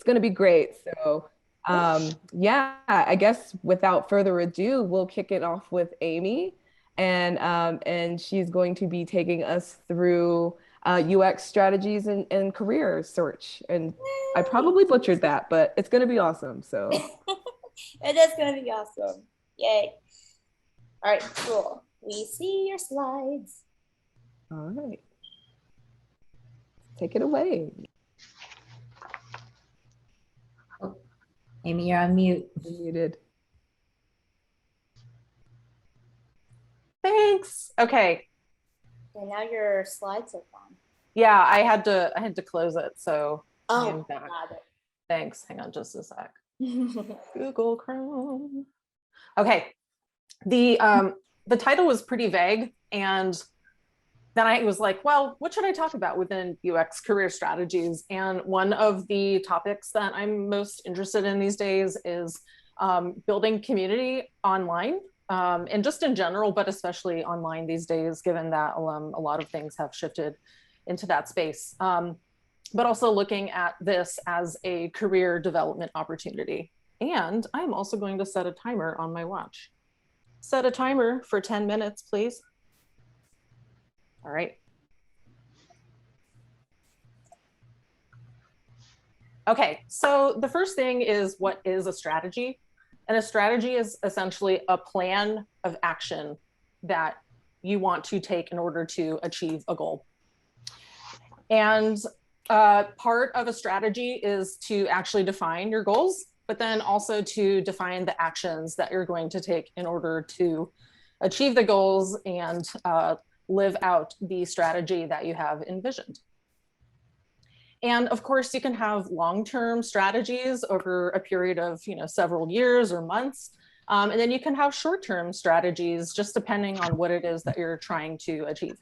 going to be great. So, yeah, I guess without further ado, we'll kick it off with Amy, and she's going to be taking us through UX strategies and career search. And I probably butchered that, but it's going to be awesome. So, It is going to be awesome. Yay. All right, cool. We see your slides. all right, take it away. Oh, Amy, you're on mute. You're muted. Thanks. Okay. And now your slides are gone. Yeah, I had to close it, so I'm back. Got it. Thanks. Hang on just a sec. Google Chrome. Okay. The title was pretty vague, and then I was like, well, what should I talk about within UX career strategies? And one of the topics that I'm most interested in these days is building community online, and just in general, but especially online these days, given that a lot of things have shifted into that space. But also looking at this as a career development opportunity. And I'm also going to set a timer on my watch. Set a timer for 10 minutes, please. All right. Okay, so the first thing is, what is a strategy? And a strategy is essentially a plan of action that you want to take in order to achieve a goal. And part of a strategy is to actually define your goals, but then also to define the actions that you're going to take in order to achieve the goals and live out the strategy that you have envisioned. And of course, you can have long-term strategies over a period of several years or months. And then you can have short-term strategies, just depending on what it is that you're trying to achieve.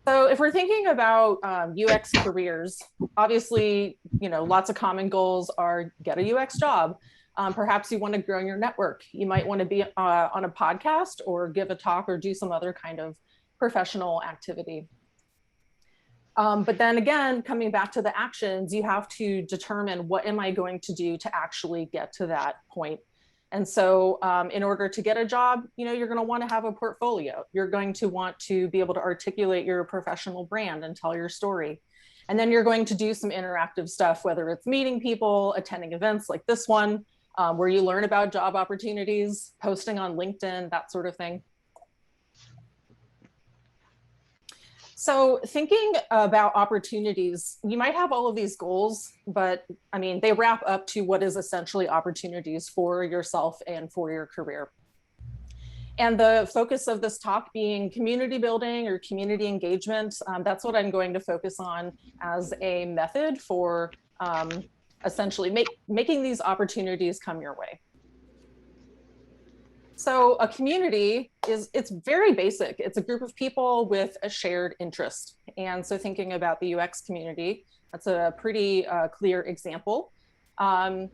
So if we're thinking about UX careers, obviously, lots of common goals are get a UX job. Perhaps you want to grow your network. You might want to be on a podcast or give a talk or do some other kind of professional activity. But then again, coming back to the actions, you have to determine, what am I going to do to actually get to that point? And so in order to get a job, you're going to want to have a portfolio. You're going to want to be able to articulate your professional brand and tell your story. And then you're going to do some interactive stuff, whether it's meeting people, attending events like this one, where you learn about job opportunities, posting on LinkedIn, that sort of thing. So thinking about opportunities, you might have all of these goals, but I mean, they wrap up to what is essentially opportunities for yourself and for your career. And the focus of this talk being community building or community engagement, that's what I'm going to focus on as a method for essentially making these opportunities come your way. So a community it's very basic. It's a group of people with a shared interest. And so thinking about the UX community, that's a pretty clear example. And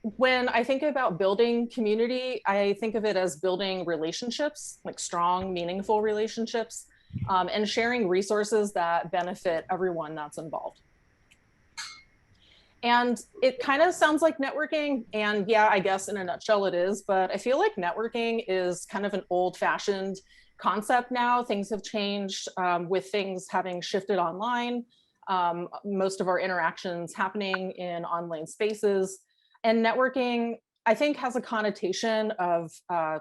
when I think about building community, I think of it as building relationships, like strong, meaningful relationships, and sharing resources that benefit everyone that's involved. And it kind of sounds like networking, and yeah, I guess in a nutshell it is, but I feel like networking is kind of an old-fashioned concept now. Things have changed with things having shifted online. Most of our interactions happening in online spaces, and networking, I think, has a connotation of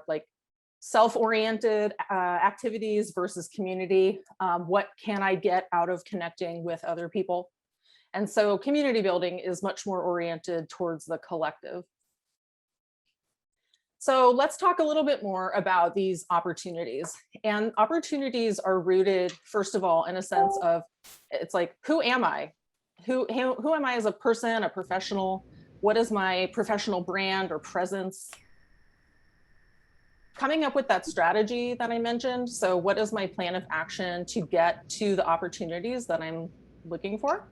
like self-oriented activities versus community. What can I get out of connecting with other people? And so community building is much more oriented towards the collective. So let's talk a little bit more about these opportunities. And opportunities are rooted, first of all, in a sense of, it's like, who am I? Who am I as a person, a professional? What is my professional brand or presence? Coming up with that strategy that I mentioned. So what is my plan of action to get to the opportunities that I'm looking for?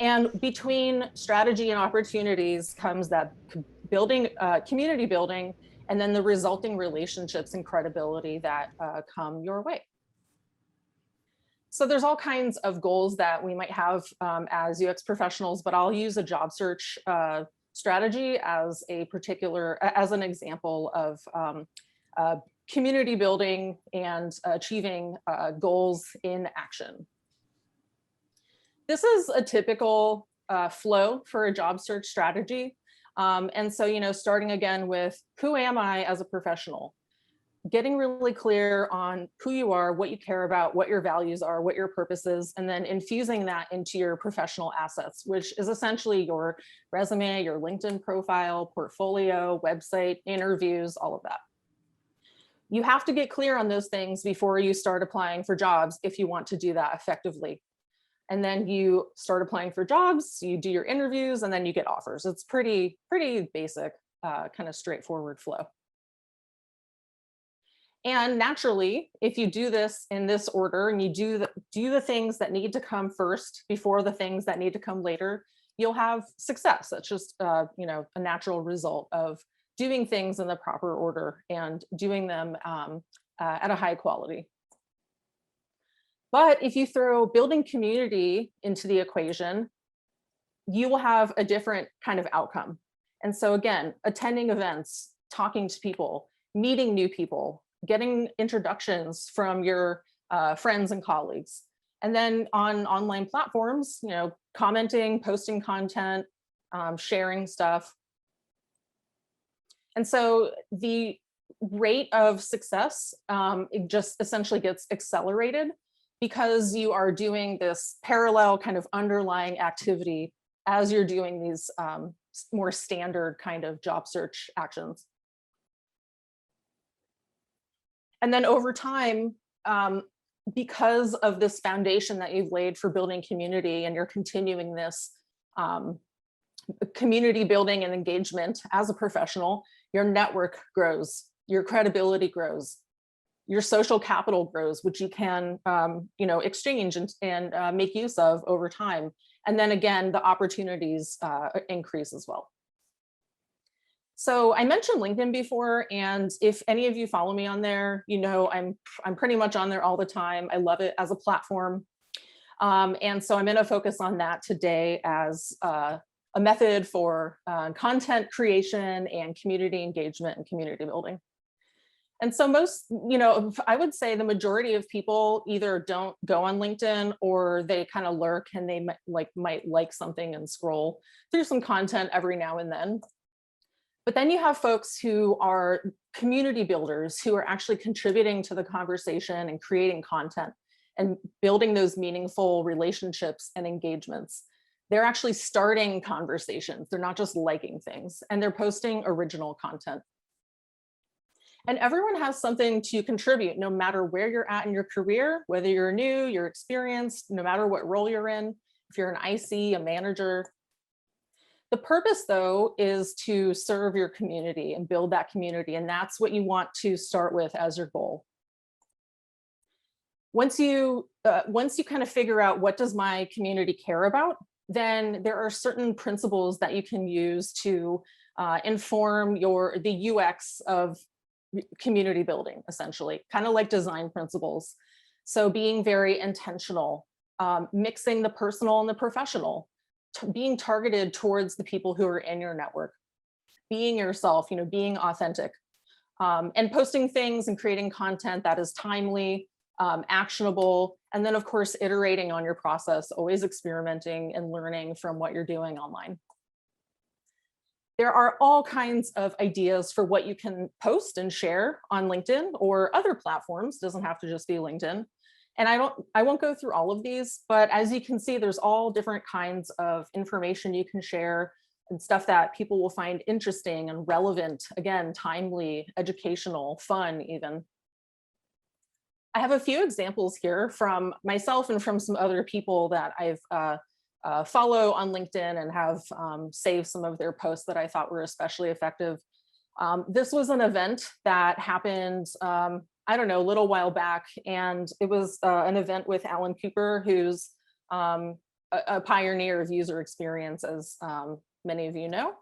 And between strategy and opportunities comes that building, community building, and then the resulting relationships and credibility that come your way. So there's all kinds of goals that we might have as UX professionals, but I'll use a job search strategy as an example of community building and achieving goals in action. This is a typical flow for a job search strategy. And so, starting again with who am I as a professional? Getting really clear on who you are, what you care about, what your values are, what your purpose is, and then infusing that into your professional assets, which is essentially your resume, your LinkedIn profile, portfolio, website, interviews, all of that. You have to get clear on those things before you start applying for jobs if you want to do that effectively. And then you start applying for jobs, you do your interviews, and then you get offers. It's pretty basic, kind of straightforward flow. And naturally, if you do this in this order and you do the things that need to come first before the things that need to come later, you'll have success. That's just a natural result of doing things in the proper order and doing them at a high quality. But if you throw building community into the equation, you will have a different kind of outcome. And so again, attending events, talking to people, meeting new people, getting introductions from your friends and colleagues. And then on online platforms, commenting, posting content, sharing stuff. And so the rate of success, it just essentially gets accelerated because you are doing this parallel kind of underlying activity as you're doing these more standard kind of job search actions. And then over time, because of this foundation that you've laid for building community and you're continuing this community building and engagement as a professional, your network grows, your credibility grows, your social capital grows, which you can exchange and make use of over time. And then again, the opportunities increase as well. So I mentioned LinkedIn before, and if any of you follow me on there, I'm pretty much on there all the time. I love it as a platform. And so I'm going to focus on that today as a method for content creation and community engagement and community building. And so I would say the majority of people either don't go on LinkedIn or they kind of lurk and they might like something and scroll through some content every now and then. But then you have folks who are community builders who are actually contributing to the conversation and creating content and building those meaningful relationships and engagements. They're actually starting conversations. They're not just liking things, and they're posting original content. And everyone has something to contribute, no matter where you're at in your career, whether you're new, you're experienced, no matter what role you're in, if you're an IC, a manager. The purpose, though, is to serve your community and build that community. And that's what you want to start with as your goal. Once you kind of figure out what does my community care about, then there are certain principles that you can use to inform the UX of community building, essentially, kind of like design principles. So being very intentional, mixing the personal and the professional, being targeted towards the people who are in your network, being yourself, being authentic, and posting things and creating content that is timely, actionable, and then of course, iterating on your process, always experimenting and learning from what you're doing online. There are all kinds of ideas for what you can post and share on LinkedIn or other platforms. It doesn't have to just be LinkedIn. And I won't go through all of these, but as you can see, there's all different kinds of information you can share and stuff that people will find interesting and relevant, again, timely, educational, fun even. I have a few examples here from myself and from some other people that I've follow on LinkedIn and have saved some of their posts that I thought were especially effective. This was an event that happened, I don't know, a little while back, and it was an event with Alan Cooper, who's a pioneer of user experience, as many of you know.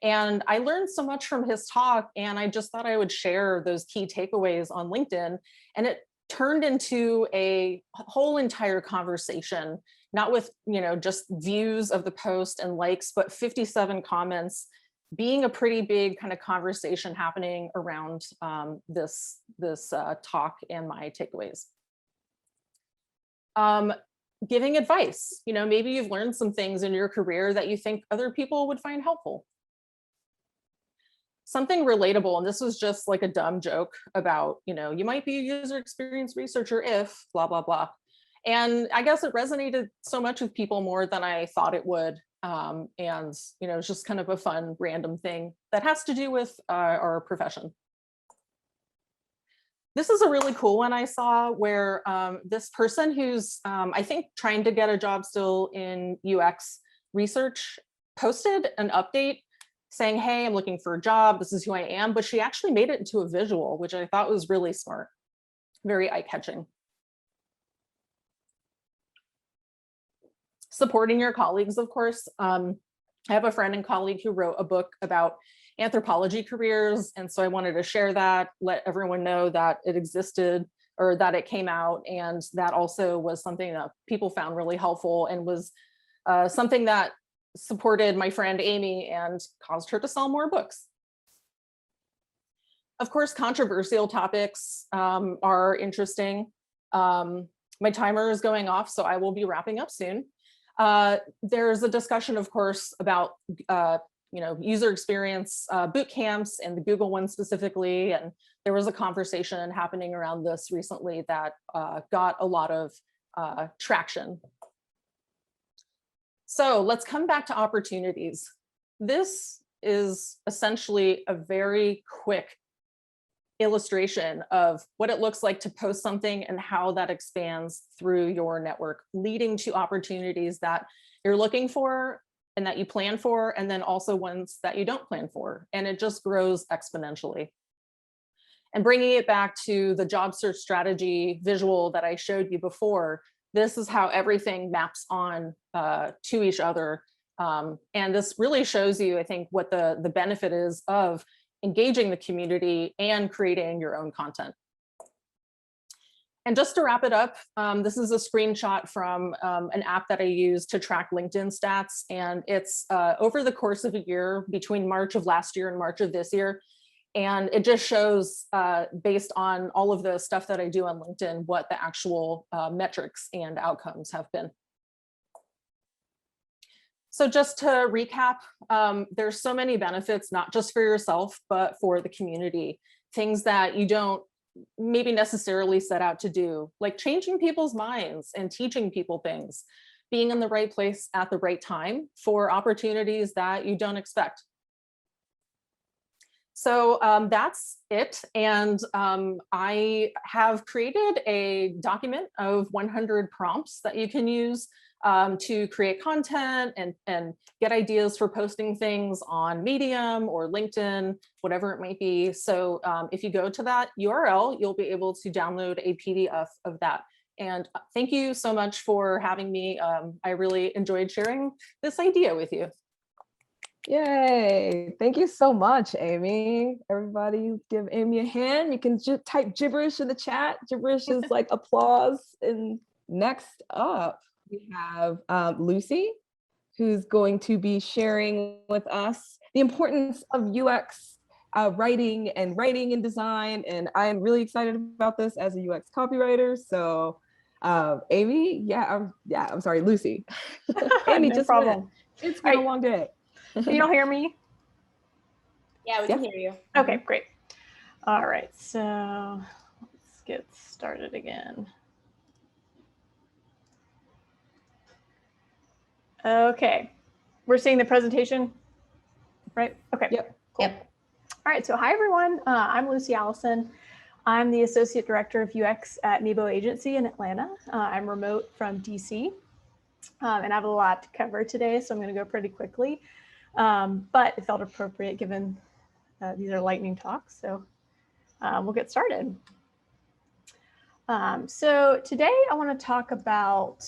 And I learned so much from his talk, and I just thought I would share those key takeaways on LinkedIn. And turned into a whole entire conversation, not with, just views of the post and likes, but 57 comments, being a pretty big kind of conversation happening around this talk and my takeaways. Giving advice, maybe you've learned some things in your career that you think other people would find helpful. Something relatable, and this was just like a dumb joke about, you might be a user experience researcher if blah, blah, blah. And I guess it resonated so much with people more than I thought it would. And, it's just kind of a fun, random thing that has to do with our profession. This is a really cool one I saw where this person who's, I think, trying to get a job still in UX research posted an update saying, hey, I'm looking for a job. This is who I am. But she actually made it into a visual, which I thought was really smart, very eye-catching. Supporting your colleagues, of course. I have a friend and colleague who wrote a book about anthropology careers. And so I wanted to share that, let everyone know that it existed or that it came out. And that also was something that people found really helpful and was something that supported my friend Amy and caused her to sell more books. Of course, controversial topics are interesting. My timer is going off, so I will be wrapping up soon. There's a discussion, of course, about user experience boot camps and the Google one specifically. And there was a conversation happening around this recently that got a lot of traction. So let's come back to opportunities. This is essentially a very quick illustration of what it looks like to post something and how that expands through your network, leading to opportunities that you're looking for and that you plan for, and then also ones that you don't plan for. And it just grows exponentially. And bringing it back to the job search strategy visual that I showed you before, this is how everything maps on to each other. And this really shows you, I think, what the benefit is of engaging the community and creating your own content. And just to wrap it up, this is a screenshot from an app that I use to track LinkedIn stats. And it's over the course of a year between March of last year and March of this year. And it just shows, based on all of the stuff that I do on LinkedIn, what the actual metrics and outcomes have been. So just to recap, there's so many benefits, not just for yourself, but for the community. Things that you don't maybe necessarily set out to do, like changing people's minds and teaching people things, being in the right place at the right time for opportunities that you don't expect. So that's it. And I have created a document of 100 prompts that you can use to create content and get ideas for posting things on Medium or LinkedIn, whatever it might be. So if you go to that URL, you'll be able to download a PDF of that. And thank you so much for having me. I really enjoyed sharing this idea with you. Yay. Thank you so much, Amy. Everybody give Amy a hand. You can type gibberish in the chat. Gibberish is like applause. And next up, we have Lucy, who's going to be sharing with us the importance of UX writing and design. And I'm really excited about this as a UX copywriter. So Amy, I'm sorry, Lucy. Amy, no just problem. went. It's been a long day. Can you all hear me? Yeah, we can hear you. Okay, great. All right, so let's get started again. Okay, we're seeing the presentation, right? Okay. Yep. Cool. Yep. All right, so hi everyone. I'm Lucy Allison. I'm the Associate Director of UX at Nebo Agency in Atlanta. I'm remote from DC, and I have a lot to cover today, so I'm going to go pretty quickly. But it felt appropriate given these are lightning talks, so we'll get started. So today I want to talk about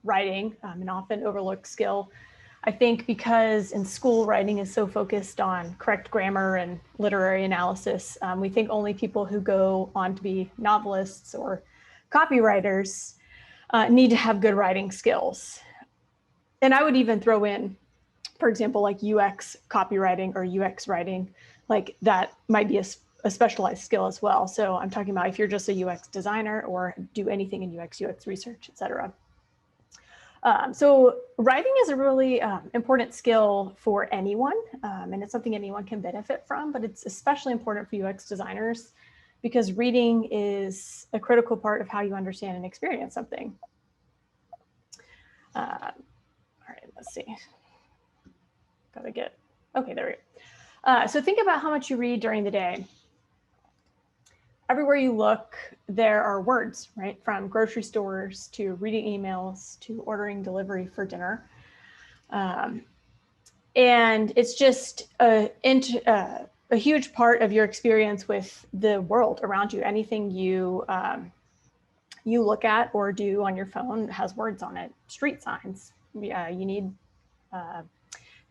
writing, an often overlooked skill. I think because in school writing is so focused on correct grammar and literary analysis, we think only people who go on to be novelists or copywriters need to have good writing skills. And I would even throw in, for example, like UX copywriting or UX writing, like that might be a specialized skill as well. So I'm talking about if you're just a UX designer or do anything in UX research, et cetera. So writing is a really important skill for anyone, and it's something anyone can benefit from, but it's especially important for UX designers because reading is a critical part of how you understand and experience something. All right, let's see. Gotta get, okay, there we go. So think about how much you read during the day. Everywhere you look, there are words, right? From grocery stores to reading emails to ordering delivery for dinner. And it's just a huge part of your experience with the world around you. Anything you look at or do on your phone has words on it. Street signs, you need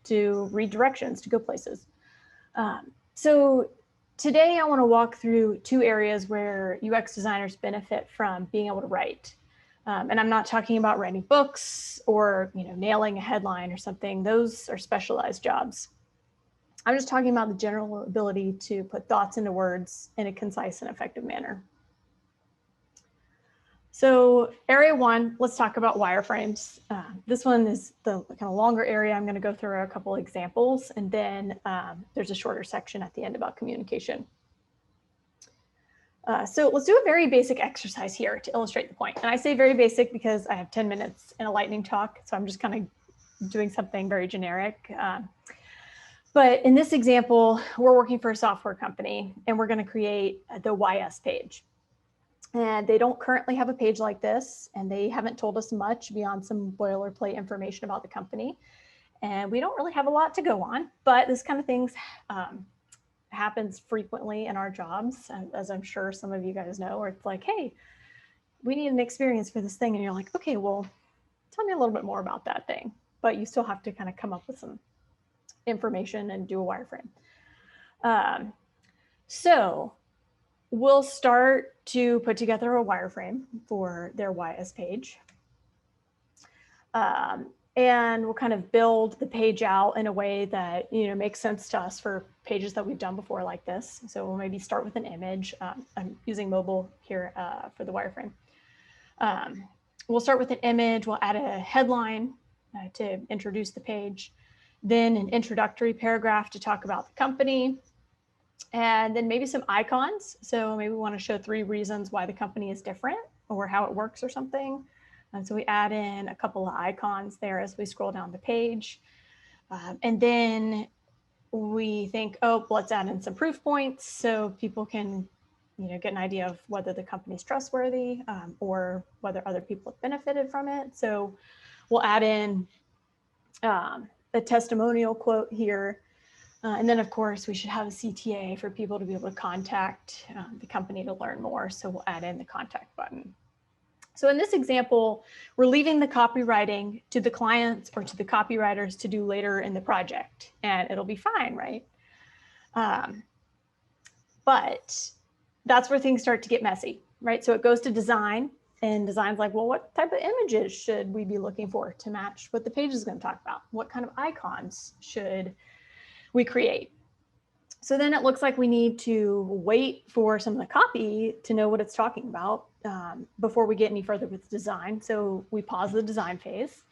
to read directions to go places. So today I want to walk through two areas where UX designers benefit from being able to write. And I'm not talking about writing books or nailing a headline or something. Those are specialized jobs. I'm just talking about the general ability to put thoughts into words in a concise and effective manner. So area one, let's talk about wireframes. This one is the kind of longer area. I'm going to go through a couple examples, and then there's a shorter section at the end about communication. So let's do a very basic exercise here to illustrate the point. And I say very basic because I have 10 minutes in a lightning talk, so I'm just kind of doing something very generic. But in this example, we're working for a software company, and we're going to create the YS page. And they don't currently have a page like this, and they haven't told us much beyond some boilerplate information about the company. And we don't really have a lot to go on, but this kind of things happens frequently in our jobs, as I'm sure some of you guys know, where it's like, hey, we need an experience for this thing. And you're like, okay, well, tell me a little bit more about that thing. But you still have to kind of come up with some information and do a wireframe. So we'll start to put together a wireframe for their YS page. And we'll kind of build the page out in a way that makes sense to us for pages that we've done before like this. So we'll maybe start with an image. I'm using mobile here for the wireframe. We'll start with an image. We'll add a headline to introduce the page, then an introductory paragraph to talk about the company, and then maybe some icons. So maybe we want to show 3 reasons why the company is different or how it works or something. And so we add in a couple of icons there as we scroll down the page. And then we think, oh, let's add in some proof points so people can get an idea of whether the company is trustworthy or whether other people have benefited from it. So we'll add in a testimonial quote here. And then, of course, we should have a CTA for people to be able to contact the company to learn more. So we'll add in the contact button. So in this example, we're leaving the copywriting to the clients or to the copywriters to do later in the project, and it'll be fine, right? But that's where things start to get messy, right? So it goes to design, and design's like, well, what type of images should we be looking for to match what the page is going to talk about? What kind of icons should we create? So then it looks like we need to wait for some of the copy to know what it's talking about before we get any further with design. So we pause the design phase.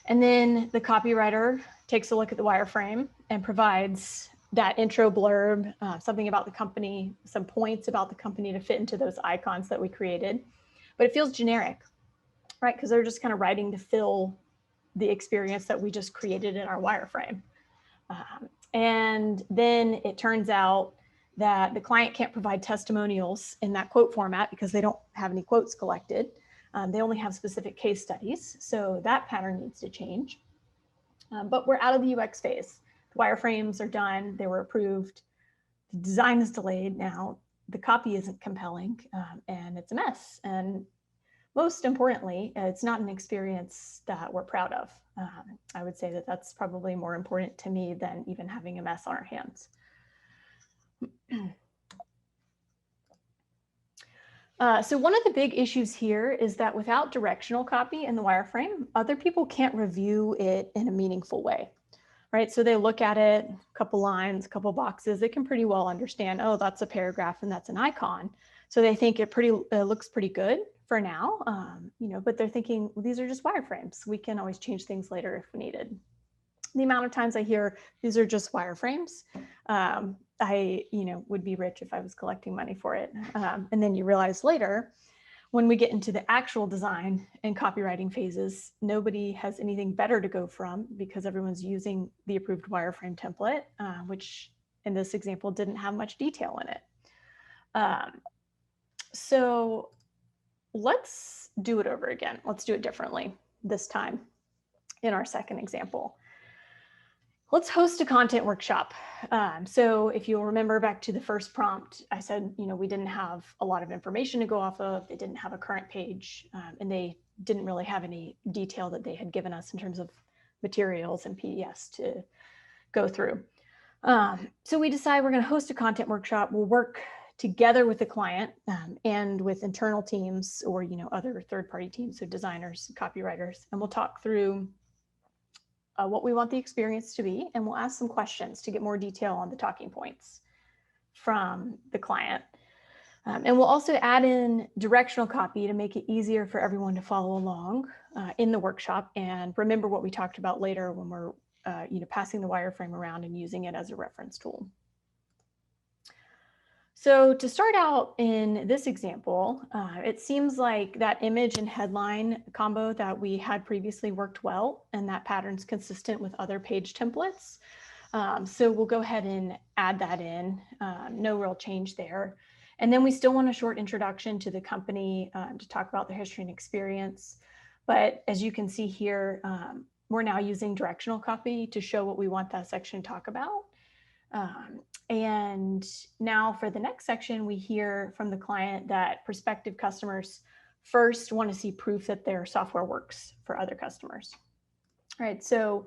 And then the copywriter takes a look at the wireframe and provides that intro blurb, something about the company, some points about the company to fit into those icons that we created. But it feels generic, right? Because they're just kind of writing to fill the experience that we just created in our wireframe. And then it turns out that the client can't provide testimonials in that quote format because they don't have any quotes collected. They only have specific case studies. So that pattern needs to change. But we're out of the UX phase. The wireframes are done. They were approved. The design is delayed now. The copy isn't compelling and it's a mess. And most importantly, it's not an experience that we're proud of. I would say that that's probably more important to me than even having a mess on our hands. So one of the big issues here is that without directional copy in the wireframe, other people can't review it in a meaningful way, right? So they look at it, a couple lines, a couple boxes, they can pretty well understand, oh, that's a paragraph and that's an icon. So they think it looks pretty good for now, you know, but they're thinking, well, these are just wireframes. We can always change things later if we needed. The amount of times I hear these are just wireframes, I, you know, would be rich if I was collecting money for it. And then you realize later, when we get into the actual design and copywriting phases, nobody has anything better to go from because everyone's using the approved wireframe template, which in this example didn't have much detail in it. So let's do it over again. Let's do it differently this time in our second example. Let's host a content workshop. So if you'll remember back to the first prompt, I said, you know, we didn't have a lot of information to go off of. They didn't have a current page, and they didn't really have any detail that they had given us in terms of materials and PDFs to go through. So we decide we're going to host a content workshop. We'll work together with the client and with internal teams or, you know, other third-party teams, so designers, copywriters, and we'll talk through what we want the experience to be, and we'll ask some questions to get more detail on the talking points from the client. And we'll also add in directional copy to make it easier for everyone to follow along in the workshop and remember what we talked about later when we're you know, passing the wireframe around and using it as a reference tool. So to start out in this example, it seems like that image and headline combo that we had previously worked well, and that pattern's consistent with other page templates. So we'll go ahead and add that in, no real change there. And then we still want a short introduction to the company to talk about their history and experience. But as you can see here, we're now using directional copy to show what we want that section to talk about. And now for the next section, we hear from the client that prospective customers first want to see proof that their software works for other customers. All right, so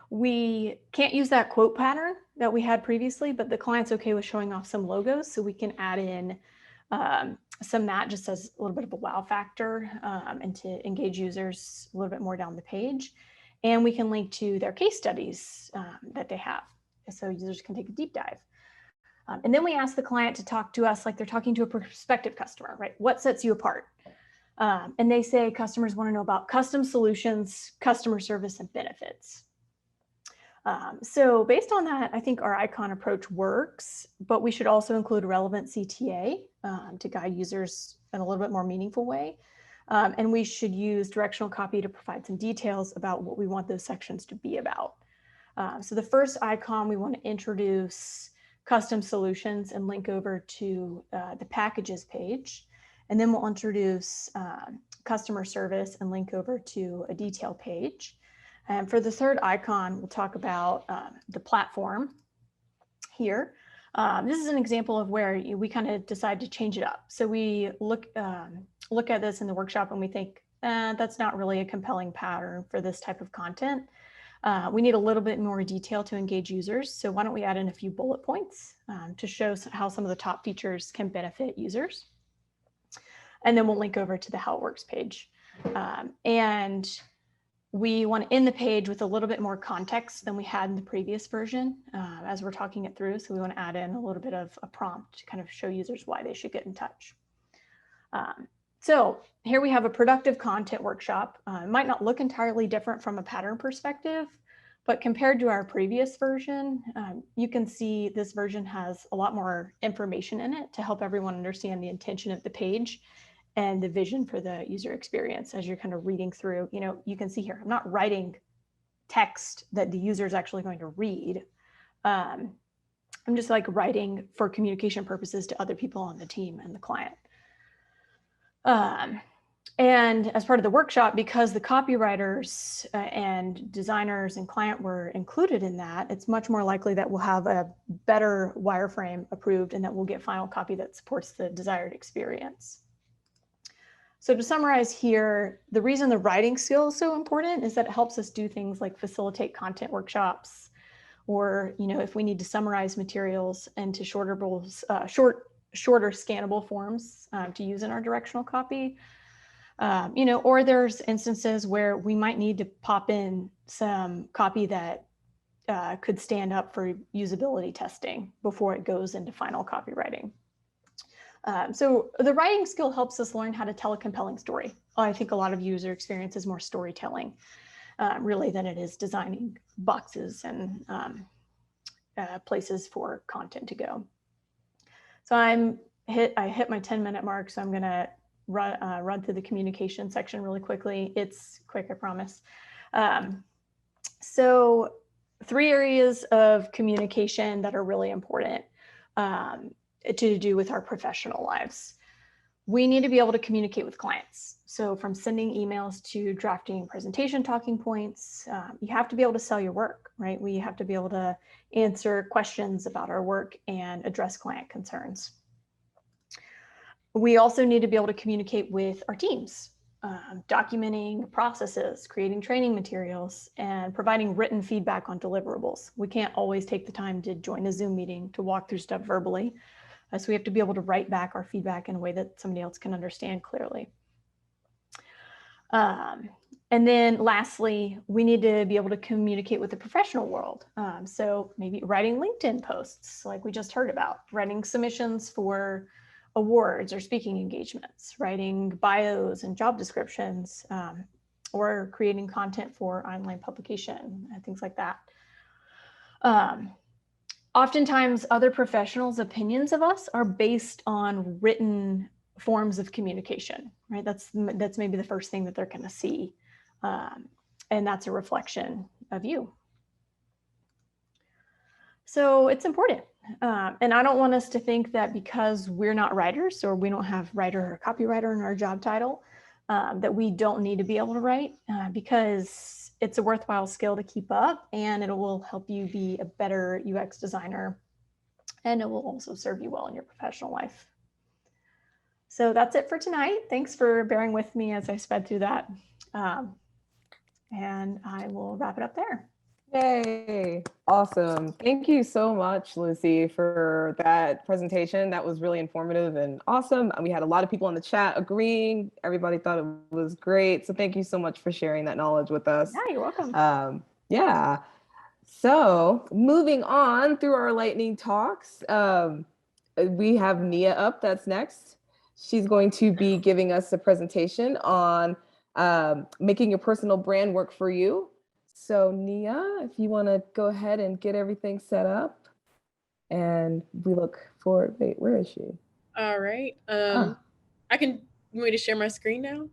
we can't use that quote pattern that we had previously, but the client's okay with showing off some logos, so we can add in some that just as a little bit of a wow factor and to engage users a little bit more down the page. And we can link to their case studies that they have, so users can take a deep dive. And then we ask the client to talk to us like they're talking to a prospective customer, right? What sets you apart? And they say customers want to know about custom solutions, customer service, and benefits. So based on that, I think our icon approach works, but we should also include a relevant CTA to guide users in a little bit more meaningful way. And we should use directional copy to provide some details about what we want those sections to be about. So the first icon, we want to introduce custom solutions and link over to the packages page. And then we'll introduce customer service and link over to a detail page. And for the third icon, we'll talk about the platform here. This is an example of where we kind of decide to change it up. So we look at this in the workshop and we think, that's not really a compelling pattern for this type of content. We need a little bit more detail to engage users. So why don't we add in a few bullet points to show how some of the top features can benefit users. And then we'll link over to the how it works page. And we want to end the page with a little bit more context than we had in the previous version as we're talking it through. So we want to add in a little bit of a prompt to kind of show users why they should get in touch. So here we have a productive content workshop. It might not look entirely different from a pattern perspective, but compared to our previous version, you can see this version has a lot more information in it to help everyone understand the intention of the page and the vision for the user experience as you're kind of reading through. You know, you can see here, I'm not writing text that the user is actually going to read. I'm just like writing for communication purposes to other people on the team and the client. And as part of the workshop, because the copywriters and designers and client were included in that, it's much more likely that we'll have a better wireframe approved and that we'll get final copy that supports the desired experience. So to summarize here, the reason the writing skill is so important is that it helps us do things like facilitate content workshops, or if we need to summarize materials into shorter scannable forms to use in our directional copy. Or there's instances where we might need to pop in some copy that could stand up for usability testing before it goes into final copywriting. So the writing skill helps us learn how to tell a compelling story. I think a lot of user experience is more storytelling, really, than it is designing boxes and places for content to go. So I hit my 10-minute mark, so I'm gonna run through the communication section really quickly. It's quick, I promise. So 3 areas of communication that are really important to do with our professional lives. We need to be able to communicate with clients. So from sending emails to drafting presentation talking points, you have to be able to sell your work, right? We have to be able to answer questions about our work and address client concerns. We also need to be able to communicate with our teams, documenting processes, creating training materials, and providing written feedback on deliverables. We can't always take the time to join a Zoom meeting to walk through stuff verbally. So we have to be able to write back our feedback in a way that somebody else can understand clearly. And then lastly, we need to be able to communicate with the professional world. So maybe writing LinkedIn posts like we just heard about, writing submissions for awards or speaking engagements, writing bios and job descriptions, or creating content for online publication and things like that. Oftentimes, other professionals' opinions of us are based on written forms of communication, right? That's maybe the first thing that they're going to see, and that's a reflection of you. So it's important. And I don't want us to think that because we're not writers or we don't have writer or copywriter in our job title, that we don't need to be able to write, because it's a worthwhile skill to keep up, and it will help you be a better UX designer, and it will also serve you well in your professional life. So that's it for tonight. Thanks for bearing with me as I sped through that. And I will wrap it up there. Yay. Awesome. Thank you so much, Lucy, for that presentation. That was really informative and awesome. We had a lot of people in the chat agreeing. Everybody thought it was great. So thank you so much for sharing that knowledge with us. Yeah, you're welcome. Yeah. So moving on through our lightning talks, we have Nia up. That's next. She's going to be giving us a presentation on making your personal brand work for you. So Nia, if you want to go ahead and get everything set up, and we look forward. Wait, where is she? All right. You want me to share my screen now?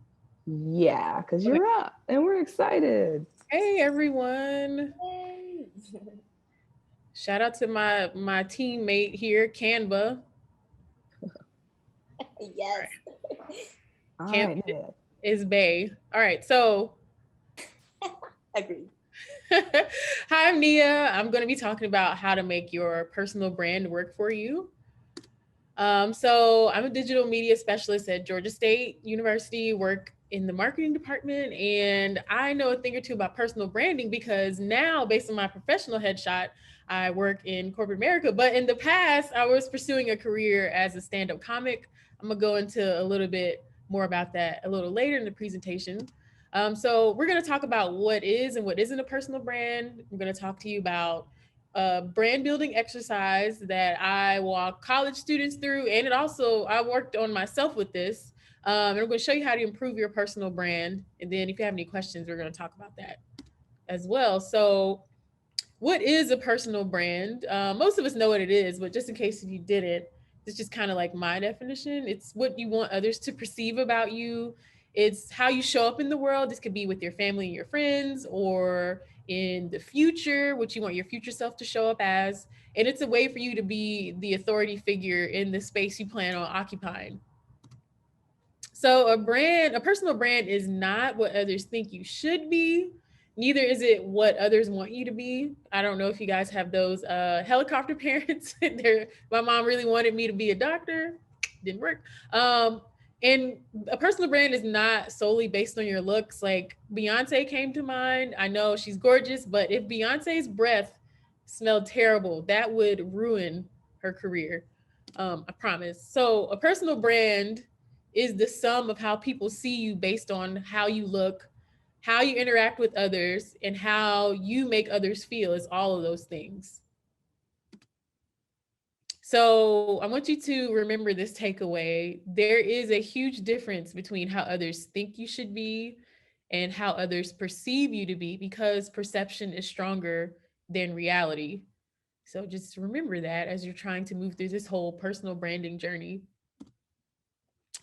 Yeah, because you're up and we're excited. Hey everyone. Yay. Shout out to my teammate here, Canva. Yes. Canva is bae. All right, so Agreed. hi, I'm Nia. I'm going to be talking about how to make your personal brand work for you. So I'm a digital media specialist at Georgia State University, work in the marketing department, and I know a thing or two about personal branding because now, based on my professional headshot, I work in corporate America. But in the past, I was pursuing a career as a stand-up comic. I'm gonna go into a little bit more about that a little later in the presentation. So we're going to talk about what is and what isn't a personal brand. I'm going to talk to you about a brand building exercise that I walk college students through. And I worked on myself with this. And I'm going to show you how to improve your personal brand. And then if you have any questions, we're going to talk about that as well. So what is a personal brand? Most of us know what it is, but just in case if you didn't, it's just kind of like my definition. It's what you want others to perceive about you. It's how you show up in the world. This could be with your family and your friends, or in the future, what you want your future self to show up as. And it's a way for you to be the authority figure in the space you plan on occupying. So a personal brand is not what others think you should be. Neither is it what others want you to be. I don't know if you guys have those helicopter parents. My mom really wanted me to be a doctor. Didn't work. And a personal brand is not solely based on your looks. Like Beyonce came to mind. I know she's gorgeous, but if Beyonce's breath smelled terrible, that would ruin her career. I promise. So a personal brand is the sum of how people see you based on how you look, how you interact with others, and how you make others feel. It's all of those things. So I want you to remember this takeaway. There is a huge difference between how others think you should be and how others perceive you to be, because perception is stronger than reality. So just remember that as you're trying to move through this whole personal branding journey.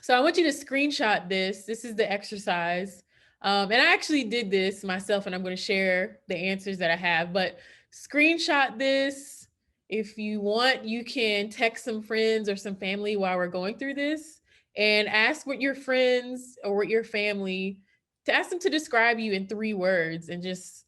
So I want you to screenshot this. This is the exercise. And I actually did this myself, and I'm going to share the answers that I have, but screenshot this. If you want, you can text some friends or some family while we're going through this, and ask what your friends or what your family, to ask them to describe you in 3 words, and just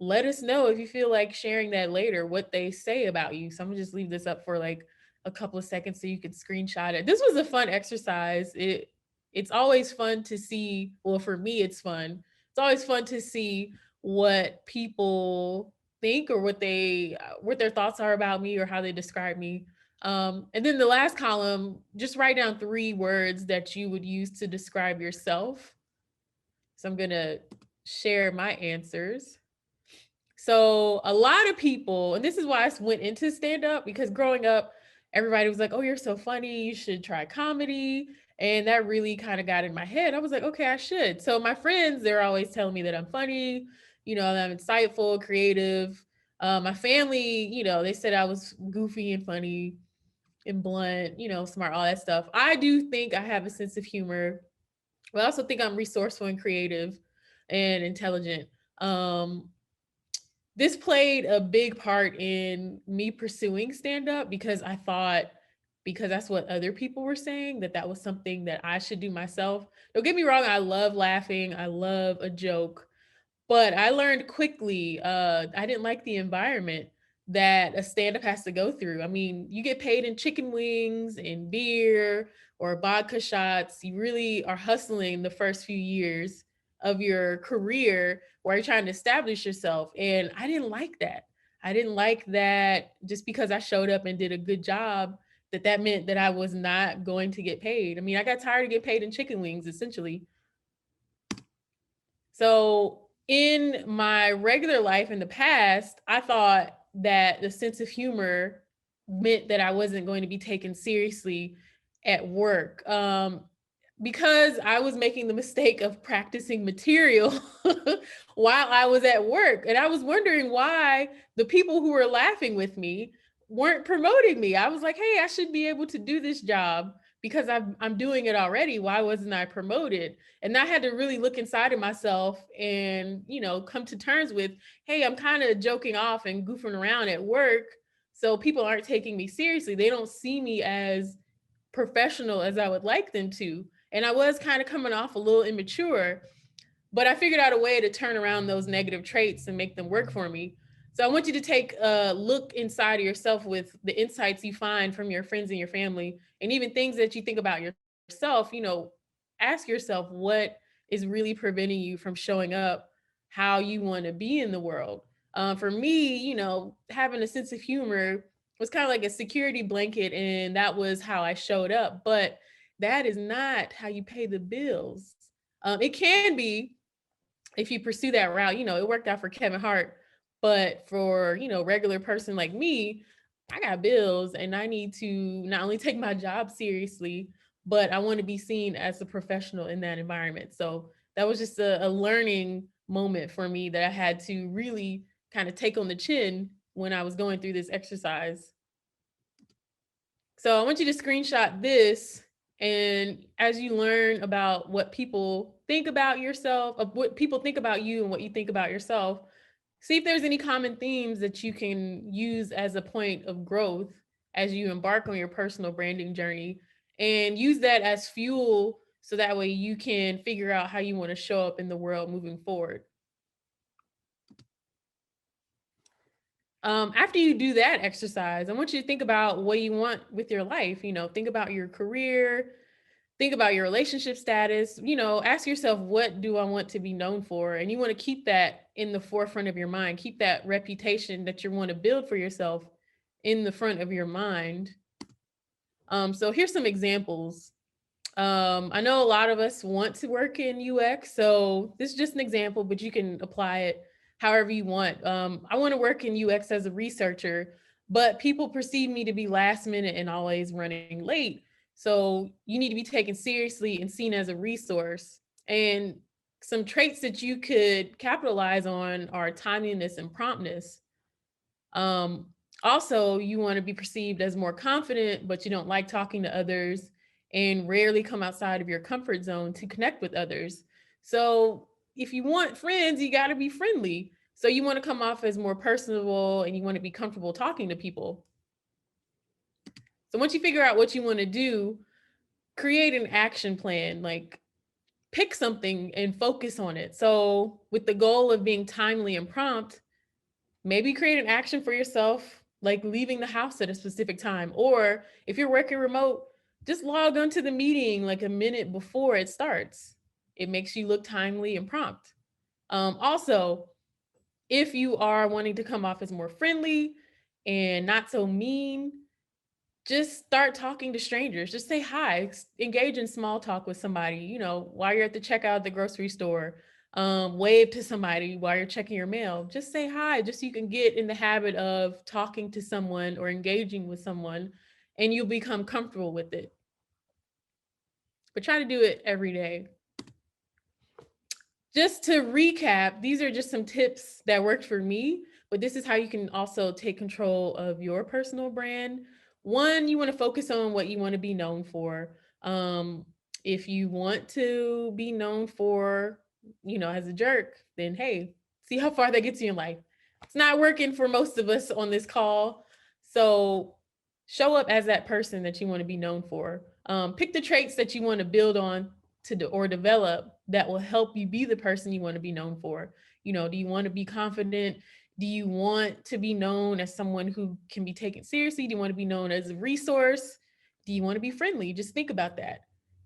let us know if you feel like sharing that later, what they say about you. So I'm gonna just leave this up for like a couple of seconds so you could screenshot it. This was a fun exercise. It's always fun to see, well, for me, it's fun. It's always fun to see what people think, or what their thoughts are about me, or how they describe me. And then the last column, just write down 3 words that you would use to describe yourself. So I'm gonna share my answers. So a lot of people, and this is why I went into stand up, because growing up, everybody was like, "Oh, you're so funny. You should try comedy." And that really kind of got in my head. I was like, "Okay, I should." So my friends, they're always telling me that I'm funny, that I'm insightful, creative. My family, they said I was goofy and funny and blunt, smart, all that stuff. I do think I have a sense of humor, but I also think I'm resourceful and creative and intelligent. This played a big part in me pursuing stand up, because I thought, because that's what other people were saying, that was something that I should do myself. Don't get me wrong, I love laughing, I love a joke, but I learned quickly, I didn't like the environment that a stand-up has to go through. I mean, you get paid in chicken wings and beer or vodka shots. You really are hustling the first few years of your career where you're trying to establish yourself. And I didn't like that. I didn't like that just because I showed up and did a good job, that meant that I was not going to get paid. I mean, I got tired of getting paid in chicken wings, essentially. So in my regular life in the past, I thought that the sense of humor meant that I wasn't going to be taken seriously at work, because I was making the mistake of practicing material while I was at work. And I was wondering why the people who were laughing with me weren't promoting me. I was like, hey, I should be able to do this job because I'm doing it already. Why wasn't I promoted? And I had to really look inside of myself and, come to terms with, hey, I'm kind of joking off and goofing around at work. So people aren't taking me seriously. They don't see me as professional as I would like them to. And I was kind of coming off a little immature, but I figured out a way to turn around those negative traits and make them work for me. So I want you to take a look inside of yourself with the insights you find from your friends and your family, and even things that you think about yourself. Ask yourself what is really preventing you from showing up how you want to be in the world. For me, having a sense of humor was kind of like a security blanket, and that was how I showed up. But that is not how you pay the bills. It can be if you pursue that route. It worked out for Kevin Hart, but for, regular person like me, I got bills and I need to not only take my job seriously, but I want to be seen as a professional in that environment. So that was just a learning moment for me that I had to really kind of take on the chin when I was going through this exercise. So I want you to screenshot this, and as you learn about what people think about yourself, of what people think about you and what you think about yourself, see if there's any common themes that you can use as a point of growth as you embark on your personal branding journey, and use that as fuel so that way you can figure out how you want to show up in the world moving forward. After you do that exercise, I want you to think about what you want with your life. Think about your career, think about your relationship status, ask yourself, what do I want to be known for? And you want to keep that in the forefront of your mind, keep that reputation that you want to build for yourself in the front of your mind. So here's some examples. I know a lot of us want to work in UX, so this is just an example, but you can apply it however you want. I want to work in UX as a researcher, but people perceive me to be last minute and always running late. So you need to be taken seriously and seen as a resource. And some traits that you could capitalize on are timeliness and promptness. Also, you want to be perceived as more confident, but you don't like talking to others and rarely come outside of your comfort zone to connect with others. So if you want friends, you got to be friendly. So you want to come off as more personable and you want to be comfortable talking to people. So once you figure out what you want to do, create an action plan, like pick something and focus on it. So with the goal of being timely and prompt, maybe create an action for yourself, like leaving the house at a specific time. Or if you're working remote, just log onto the meeting like a minute before it starts. It makes you look timely and prompt. Also, if you are wanting to come off as more friendly and not so mean, just start talking to strangers. Just say hi, engage in small talk with somebody, while you're at the checkout at the grocery store. Wave to somebody while you're checking your mail. Just say hi, just so you can get in the habit of talking to someone or engaging with someone, and you'll become comfortable with it. But try to do it every day. Just to recap, these are just some tips that worked for me, but this is how you can also take control of your personal brand. One, you want to focus on what you want to be known for. If you want to be known for, as a jerk, then hey, see how far that gets you in life. It's not working for most of us on this call. So show up as that person that you want to be known for. Pick the traits that you want to build on or develop that will help you be the person you want to be known for. Do you want to be confident? Do you want to be known as someone who can be taken seriously? Do you want to be known as a resource? Do you want to be friendly? Just think about that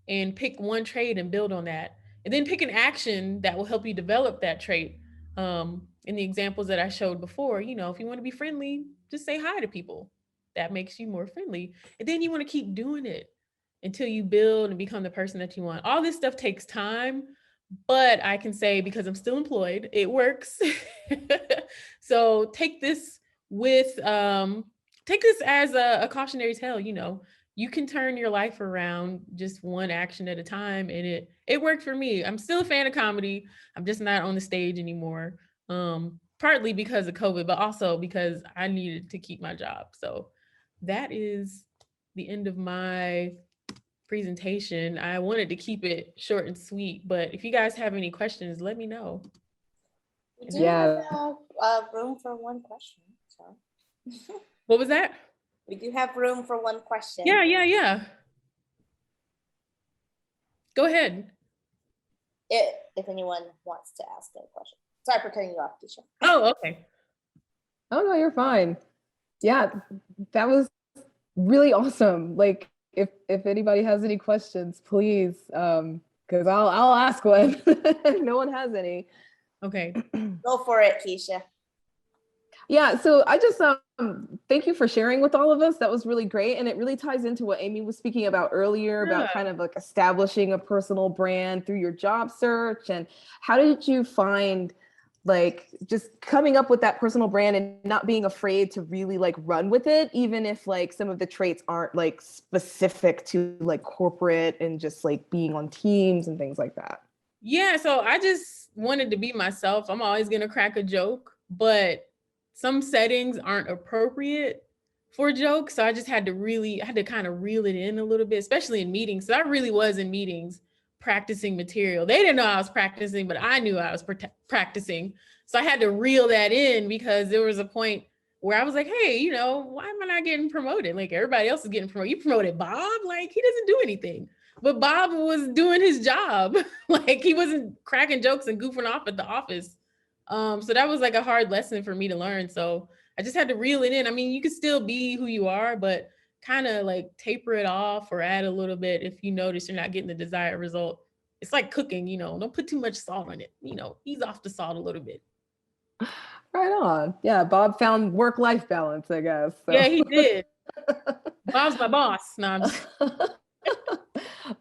and pick one trait and build on that. And then pick an action that will help you develop that trait. In the examples that I showed before, if you want to be friendly, just say hi to people. That makes you more friendly. And then you want to keep doing it until you build and become the person that you want. All this stuff takes time, but I can say, because I'm still employed, it works. So take this as a cautionary tale. You can turn your life around just one action at a time, and it worked for me. I'm still a fan of comedy. I'm just not on the stage anymore. Partly because of COVID, but also because I needed to keep my job. So that is the end of my presentation. I wanted to keep it short and sweet, but if you guys have any questions, let me know. We do have room for one question. So. What was that? We do have room for one question. Yeah. Go ahead. If anyone wants to ask a question. Sorry for cutting you off, Keisha. Oh, okay. Oh, no, you're fine. Yeah, that was really awesome. Like, if anybody has any questions, please, because I'll ask one if no one has any. Okay. Go for it, Keisha. Yeah, so I just thank you for sharing with all of us. That was really great. And it really ties into what Amy was speaking about earlier, about kind of like establishing a personal brand through your job search. And how did you find like just coming up with that personal brand and not being afraid to really like run with it, even if like some of the traits aren't like specific to like corporate and just like being on teams and things like that? Yeah, so I just wanted to be myself. I'm always going to crack a joke, but some settings aren't appropriate for jokes. So I just had to kind of reel it in a little bit, especially in meetings. So I really was in meetings practicing material. They didn't know I was practicing, but I knew I was practicing. So I had to reel that in because there was a point where I was like, hey, why am I not getting promoted? Like everybody else is getting promoted. You promoted Bob? Like he doesn't do anything. But Bob was doing his job. Like he wasn't cracking jokes and goofing off at the office. So that was like a hard lesson for me to learn. So I just had to reel it in. I mean, you can still be who you are, but kind of like taper it off or add a little bit if you notice you're not getting the desired result. It's like cooking, don't put too much salt on it, ease off the salt a little bit. Right on. Yeah, Bob found work-life balance, I guess. So. Yeah, he did. Bob's my boss. No, I'm just...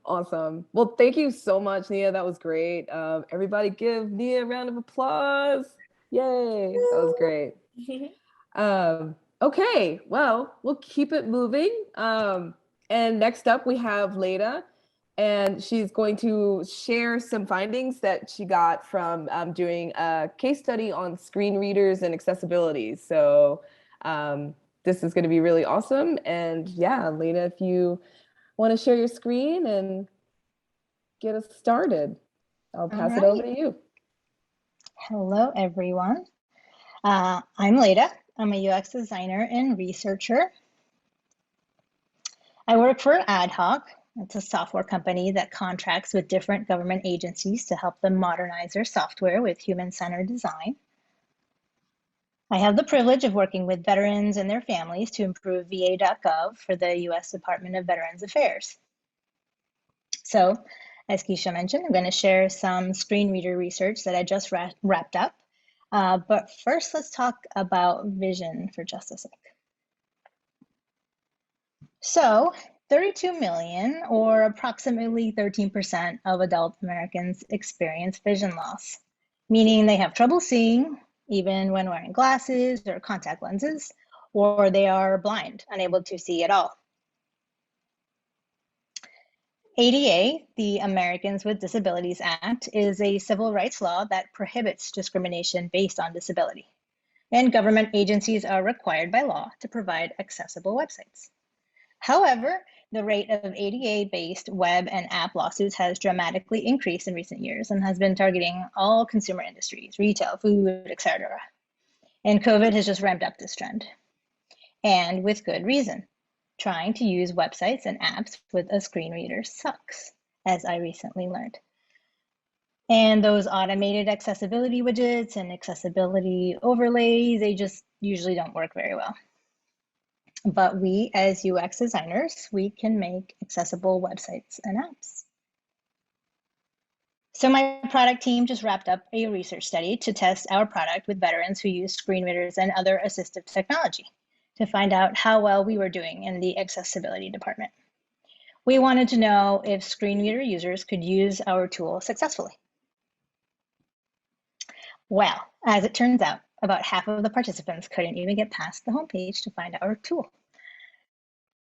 Awesome. Well, thank you so much, Nia. That was great. Everybody give Nia a round of applause. Yay. That was great. Okay, well, we'll keep it moving. And next up we have Leyda, and she's going to share some findings that she got from doing a case study on screen readers and accessibility. So this is going to be really awesome. And yeah, Leyda, if you want to share your screen and get us started, I'll pass it over to you. Hello, everyone. I'm Leyda. I'm a UX designer and researcher. I work for Ad Hoc. It's a software company that contracts with different government agencies to help them modernize their software with human-centered design. I have the privilege of working with veterans and their families to improve VA.gov for the US Department of Veterans Affairs. So, as Keisha mentioned, I'm going to share some screen reader research that I just wrapped up. But first, let's talk about vision for just a sec. So, 32 million, or approximately 13% of adult Americans experience vision loss, meaning they have trouble seeing even when wearing glasses or contact lenses, or they are blind, unable to see at all. ADA, the Americans with Disabilities Act, is a civil rights law that prohibits discrimination based on disability, and government agencies are required by law to provide accessible websites. However, the rate of ADA-based web and app lawsuits has dramatically increased in recent years and has been targeting all consumer industries, retail, food, etc. And COVID has just ramped up this trend, and with good reason. Trying to use websites and apps with a screen reader sucks, as I recently learned. And those automated accessibility widgets and accessibility overlays, they just usually don't work very well. But we, as UX designers, we can make accessible websites and apps. So my product team just wrapped up a research study to test our product with veterans who use screen readers and other assistive technology to find out how well we were doing in the accessibility department. We wanted to know if screen reader users could use our tool successfully. Well, as it turns out, about half of the participants couldn't even get past the homepage to find our tool.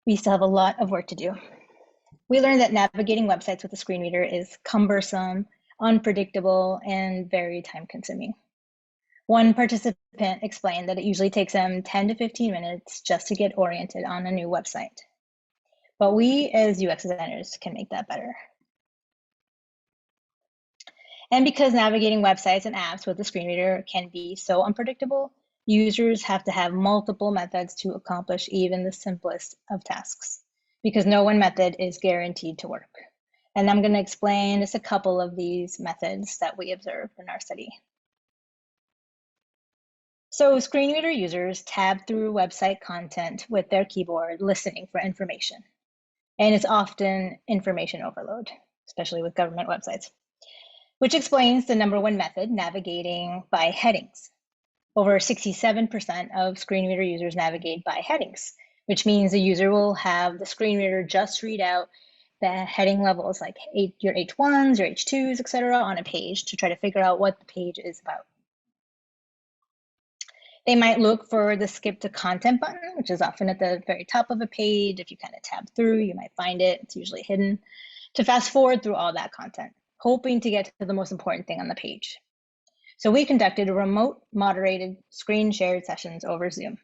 We still have a lot of work to do. We learned that navigating websites with a screen reader is cumbersome, unpredictable, and very time-consuming. One participant explained that it usually takes them 10 to 15 minutes just to get oriented on a new website. But we, as UX designers, can make that better. And because navigating websites and apps with a screen reader can be so unpredictable, users have to have multiple methods to accomplish even the simplest of tasks, because no one method is guaranteed to work. And I'm going to explain just a couple of these methods that we observed in our study. So screen reader users tab through website content with their keyboard, listening for information. And it's often information overload, especially with government websites, which explains the number one method, navigating by headings. Over 67% of screen reader users navigate by headings, which means the user will have the screen reader just read out the heading levels like your H1s, your H2s, etc. on a page to try to figure out what the page is about. They might look for the skip to content button, which is often at the very top of a page. If you kind of tab through, you might find it. It's usually hidden. To fast forward through all that content, hoping to get to the most important thing on the page. So we conducted a remote moderated screen shared sessions over Zoom,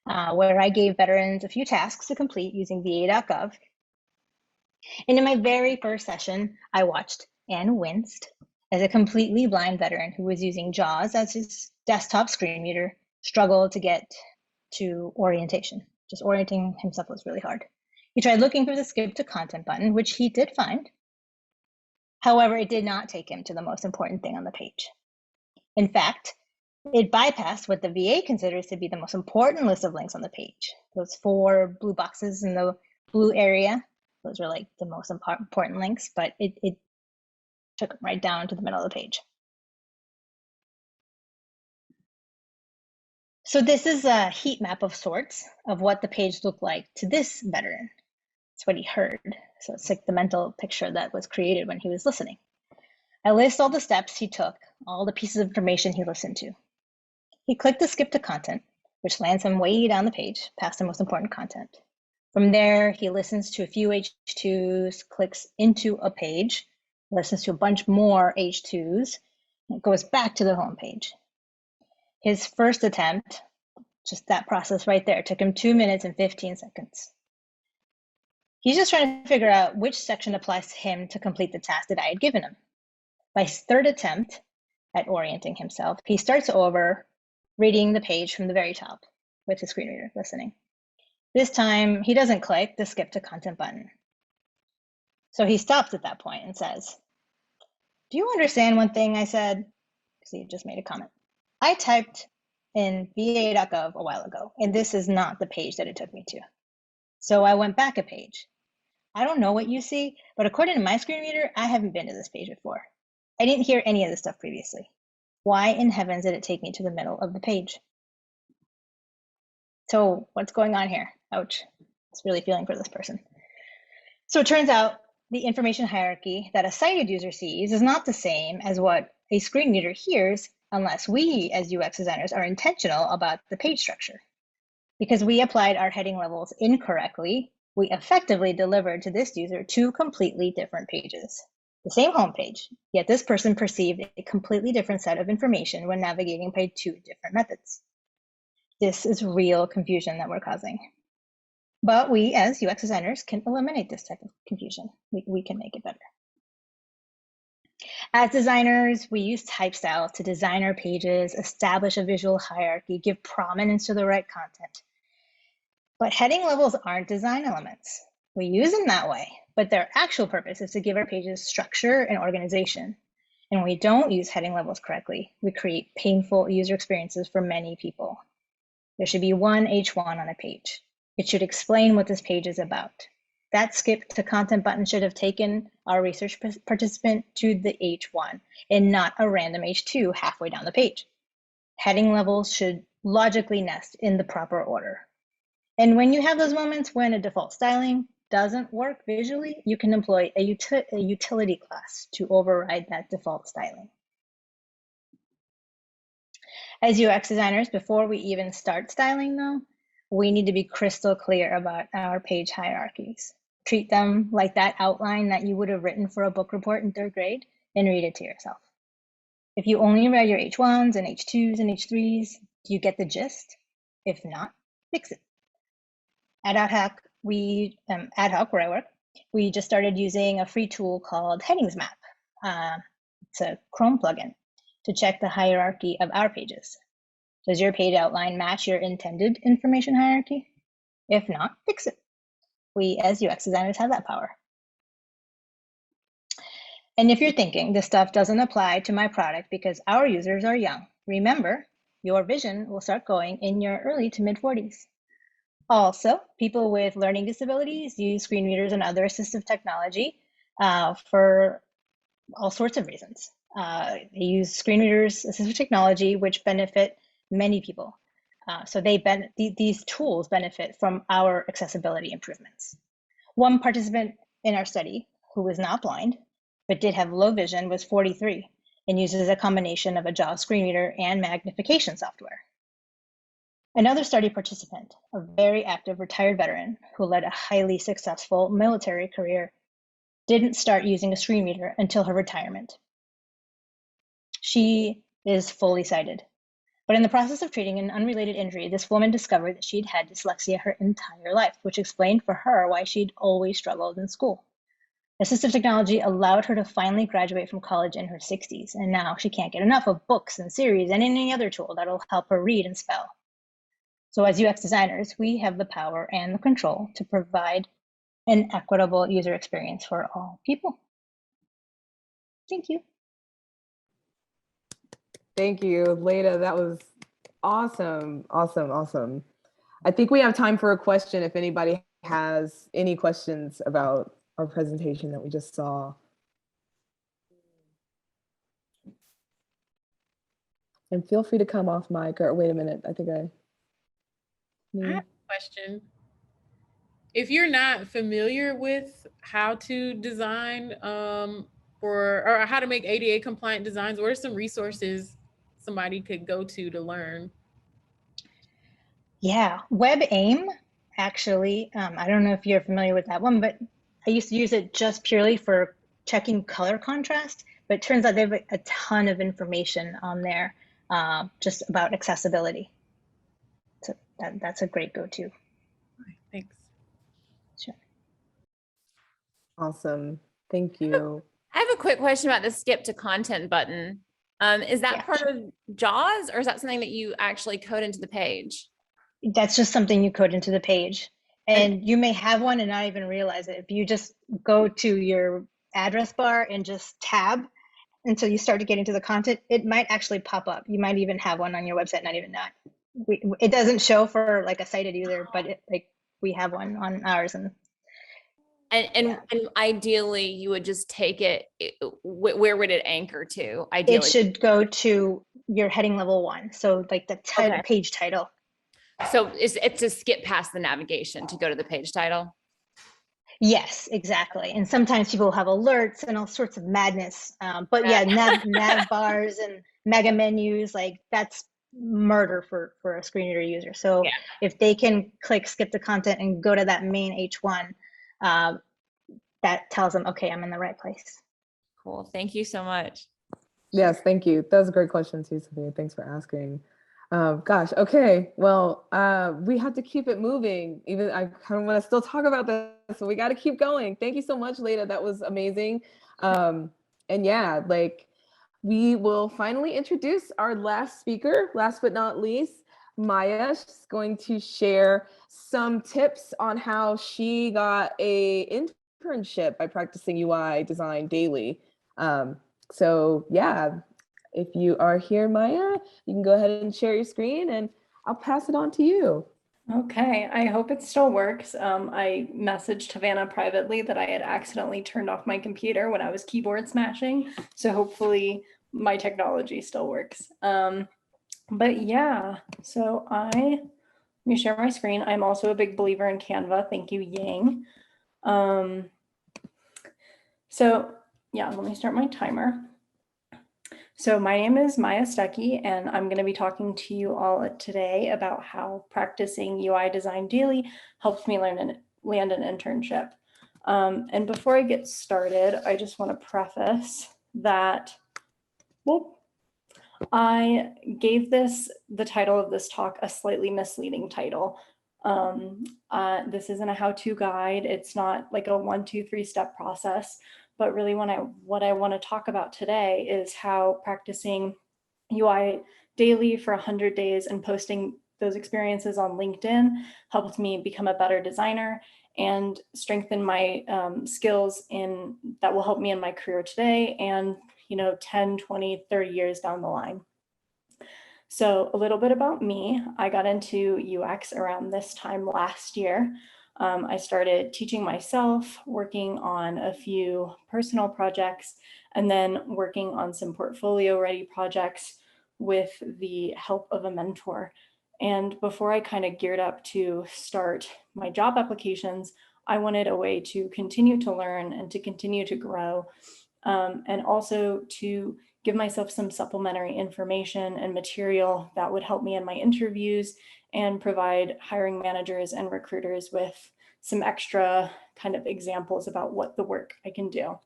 where I gave veterans a few tasks to complete using VA.gov. And in my very first session, I watched and winced as a completely blind veteran who was using JAWS as his desktop screen reader struggled to get to orientation. Just orienting himself was really hard. He tried looking for the skip to content button, which he did find. However, it did not take him to the most important thing on the page. In fact, It bypassed what the VA considers to be the most important list of links on the page. Those 4 blue boxes in the blue area, those are like the most important links, but it took them right down to the middle of the page. So this is a heat map of sorts of what the page looked like to this veteran. It's what he heard. So it's like the mental picture that was created when he was listening. I list all the steps he took, all the pieces of information he listened to. He clicked the skip to content, which lands him way down the page, past the most important content. From there, he listens to a few H2s, clicks into a page, listens to a bunch more H2s, and goes back to the home page. His first attempt, just that process right there, took him 2 minutes and 15 seconds. He's just trying to figure out which section applies to him to complete the task that I had given him. By his third attempt at orienting himself, he starts over reading the page from the very top with his screen reader listening. This time, he doesn't click the skip to content button. So he stops at that point and says, "Do you understand one thing I said?" Because he just made a comment. "I typed in VA.gov a while ago, and this is not the page that it took me to. So I went back a page. I don't know what you see, but according to my screen reader, I haven't been to this page before. I didn't hear any of this stuff previously. Why in heavens did it take me to the middle of the page?" So what's going on here? Ouch. It's really feeling for this person. So it turns out the information hierarchy that a sighted user sees is not the same as what a screen reader hears unless we as UX designers are intentional about the page structure. Because we applied our heading levels incorrectly, we effectively delivered to this user 2 completely different pages. The same homepage, yet this person perceived a completely different set of information when navigating by 2 different methods. This is real confusion that we're causing. But we as UX designers can eliminate this type of confusion. We can make it better. As designers, we use type styles to design our pages, establish a visual hierarchy, give prominence to the right content. But heading levels aren't design elements. We use them that way, but their actual purpose is to give our pages structure and organization. And when we don't use heading levels correctly, we create painful user experiences for many people. There should be one H1 on a page. It should explain what this page is about. That skip to content button should have taken our research participant to the H1 and not a random H2 halfway down the page. Heading levels should logically nest in the proper order. And when you have those moments when a default styling doesn't work visually, you can employ a utility class to override that default styling. As UX designers, before we even start styling though, we need to be crystal clear about our page hierarchies. Treat them like that outline that you would have written for a book report in 3rd grade and read it to yourself. If you only read your H1s and H2s and H3s, do you get the gist? If not, fix it. At Ad Hoc, where I work, we just started using a free tool called Headings Map. It's a Chrome plugin to check the hierarchy of our pages. Does your page outline match your intended information hierarchy? If not, fix it. We as UX designers have that power. And if you're thinking this stuff doesn't apply to my product because our users are young, remember, your vision will start going in your early to mid 40s. Also, people with learning disabilities use screen readers and other assistive technology for all sorts of reasons. They use screen readers, assistive technology, which benefit many people. So these tools benefit from our accessibility improvements. One participant in our study, who was not blind, but did have low vision, was 43 and uses a combination of a JAWS screen reader and magnification software. Another study participant, a very active retired veteran who led a highly successful military career, didn't start using a screen reader until her retirement. She is fully sighted. But in the process of treating an unrelated injury, this woman discovered that she'd had dyslexia her entire life, which explained for her why she'd always struggled in school. Assistive technology allowed her to finally graduate from college in her 60s, and now she can't get enough of books and series and any other tool that'll help her read and spell. So as UX designers, we have the power and the control to provide an equitable user experience for all people. Thank you. Thank you, Leyda. That was awesome. Awesome. Awesome. I think we have time for a question if anybody has any questions about our presentation that we just saw. And feel free to come off mic or wait a minute. I think I have a question. If you're not familiar with how to design or how to make ADA compliant designs, what are some resources somebody could go to learn? Yeah, WebAIM, actually, I don't know if you're familiar with that one, but I used to use it just purely for checking color contrast, but it turns out they have a ton of information on there just about accessibility. So that's a great go-to. Thanks. Sure. Awesome. Thank you. I have a quick question about the skip to content button. Is that part of JAWS, or is that something that you actually code into the page? That's just something you code into the page. And you may have one and not even realize it. If you just go to your address bar and just tab until you start getting to the content, it might actually pop up. You might even have one on your website, not even know it. It doesn't show for like a sighted user, but we have one on ours. And ideally, you would just take it. Where would it anchor to? Ideally, it should go to your heading level 1. So like the page title. So it's to skip past the navigation to go to the page title. Yes, exactly. And sometimes people have alerts and all sorts of madness. But yeah, nav bars and mega menus, like that's murder for a screen reader user. So if they can click skip the content and go to that main H1, that tells them, okay, I'm in the right place. Cool. Thank you so much. Yes, thank you. That was a great question too, Sophia. Thanks for asking. Gosh, okay. Well, we have to keep it moving. Even I kind of want to still talk about this, so we got to keep going. Thank you so much, Leyda. That was amazing. And yeah, like we will finally introduce our last speaker, last but not least, Maya. She's going to share some tips on how she got a internship by practicing UI design daily. So yeah, if you are here, Maya, you can go ahead and share your screen and I'll pass it on to you. Okay, I hope it still works. I messaged Havana privately that I had accidentally turned off my computer when I was keyboard smashing. So hopefully my technology still works. But yeah, so let me share my screen. I'm also a big believer in Canva. Thank you, Yang. So yeah, let me start my timer. So my name is Maya Stucky, and I'm going to be talking to you all today about how practicing UI design daily helps me land an internship. And before I get started, I just want to preface that, I gave the title of this talk a slightly misleading title. This isn't a how-to guide. It's not like a 1, 2, 3 step process. But really what I want to talk about today is how practicing UI daily for 100 days and posting those experiences on LinkedIn helped me become a better designer and strengthen my skills that will help me in my career today and 10, 20, 30 years down the line. So a little bit about me. I got into UX around this time last year. I started teaching myself, working on a few personal projects, and then working on some portfolio ready projects with the help of a mentor. And before I kind of geared up to start my job applications, I wanted a way to continue to learn and to continue to grow, and also to give myself some supplementary information and material that would help me in my interviews and provide hiring managers and recruiters with some extra kind of examples about what the work I can do.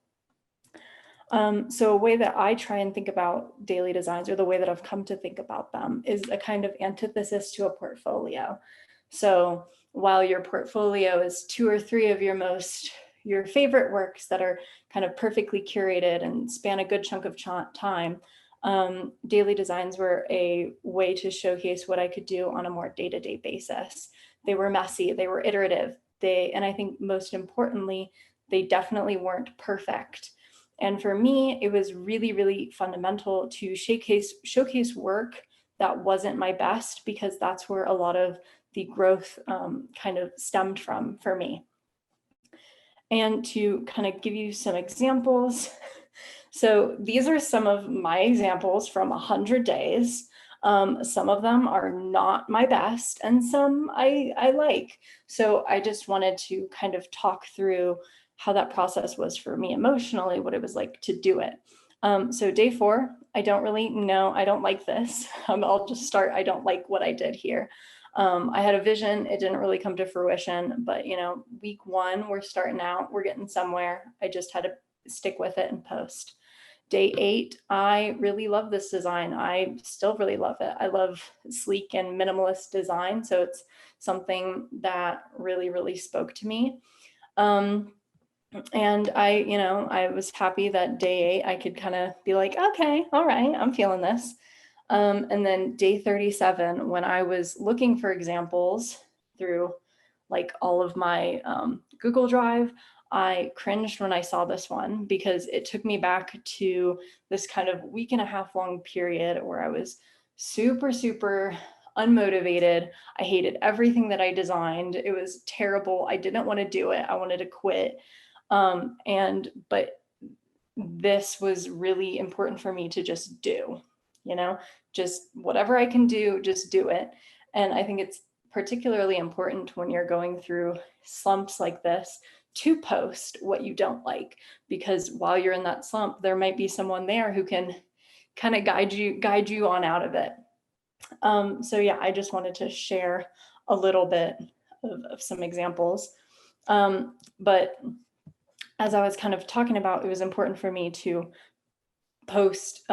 So a way that I try and think about daily designs, or the way that I've come to think about them, is a kind of antithesis to a portfolio. So while your portfolio is 2 or 3 of your favorite works that are kind of perfectly curated and span a good chunk of time, daily designs were a way to showcase what I could do on a more day-to-day basis. They were messy, they were iterative, and I think most importantly, they definitely weren't perfect. And for me, it was really, really fundamental to showcase work that wasn't my best, because that's where a lot of the growth kind of stemmed from for me. And to kind of give you some examples. So these are some of my examples from 100 days. Some of them are not my best, and some I like. So I just wanted to kind of talk through how that process was for me emotionally, what it was like to do it. So day 4, I don't really know, I don't like this. I'll just start, I don't like what I did here. I had a vision, it didn't really come to fruition, but week 1, we're starting out, we're getting somewhere. I just had to stick with it and post. Day 8, I really love this design. I still really love it. I love sleek and minimalist design. So it's something that really, really spoke to me. And I was happy that day 8, I could kind of be like, okay, all right, I'm feeling this. And then day 37, when I was looking for examples through like all of my Google Drive, I cringed when I saw this one, because it took me back to this kind of week and a half long period where I was super, super unmotivated. I hated everything that I designed. It was terrible. I didn't want to do it. I wanted to quit. But this was really important for me to just do, just whatever I can do, just do it. And I think it's particularly important when you're going through slumps like this to post what you don't like, because while you're in that slump, there might be someone there who can kind of guide you on out of it. So yeah, I just wanted to share a little bit of some examples. But as I was kind of talking about, it was important for me to post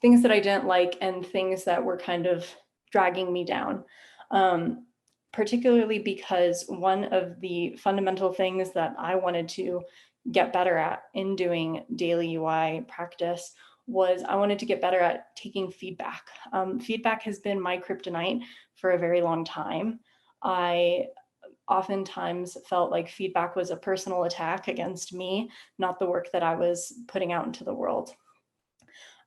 things that I didn't like and things that were kind of dragging me down. Particularly because one of the fundamental things that I wanted to get better at in doing DailyUI practice was I wanted to get better at taking feedback. Feedback has been my kryptonite for a very long time. I oftentimes felt like feedback was a personal attack against me, not the work that I was putting out into the world.